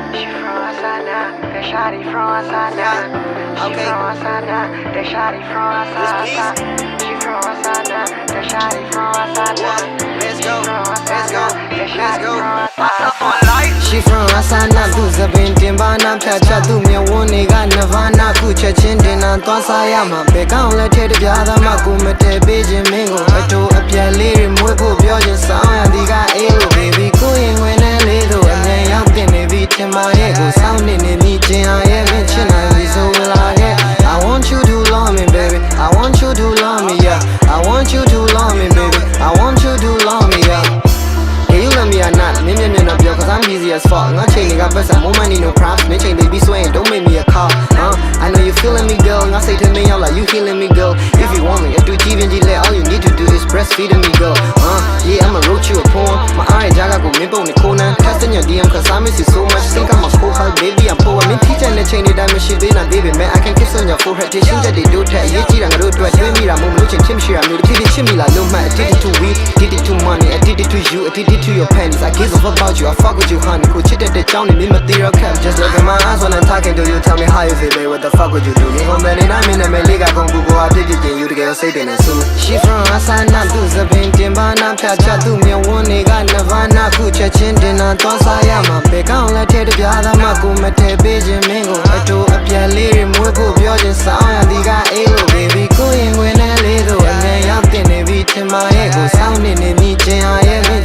She from Asana, the shawty from Asana. She from Asana, the shawty from Asana. She from Asana, the shawty from Asana. Let's go, let's go, let's go. She from Asana, do the Bintibana, Chacha, do me one nigga, Navana, Kucha Chindina, Tosayama, Beckham, let it be other Makumete, Beijing Mingo, to appear lady, Mugo, Bioja, Sound, the guy, baby, going when I little, and then out in a beat in my ego, sounding in meeting, I haven't so will I get. I want you to love me, baby. I want you to love me, yeah. I want you to love me, baby. I want you to love me, yeah. Can you love me or not? Maybe I'm not cause I'm busy as fuck. Not changing, got best, more money, no props. Me change, baby, swaying, don't make me a call. I know you feeling me, girl. I say to me, I'm like, you healing me, girl. If you want me, if you even all you need to do is breastfeeding me, girl. Yeah, I'ma wrote you a poem. My eye, Jaga go mimpo on the corner. Testing your DM, cause I miss you so much. Think I'm a cool baby, I'm poor. I'm in teaching the chain, that machine, baby, baby, man. I can kiss on your forehead. They shoot that they do that. Yeah, I'm gonna do it. Do me, I'm looking, Tim Shira. I'm looking at Chimmy, like, no man. I did it to we, did it to money. I did it to you, I did it to your pennies. I give a fuck about you, I fuck with you, honey. Go chit at the town and me material cap. Just look at my eyes when I'm talking to you. Tell me how you feel, baby. What the fuck would you do? You gon' bet it, I'm in a leg, I gon' Google. I did it, you to get say then soon. She from Asana, do the Bintibana, Chacha, do me one nigga, Navana, Kucha Chindina, Tosayama, Beckham, let it be other Makumete, Beijing Mingo, to appear lady, Mugo, Bioja, Sound, the guy, baby, going when I little, and then out in a beat in my ego, sounding in meeting, I haven't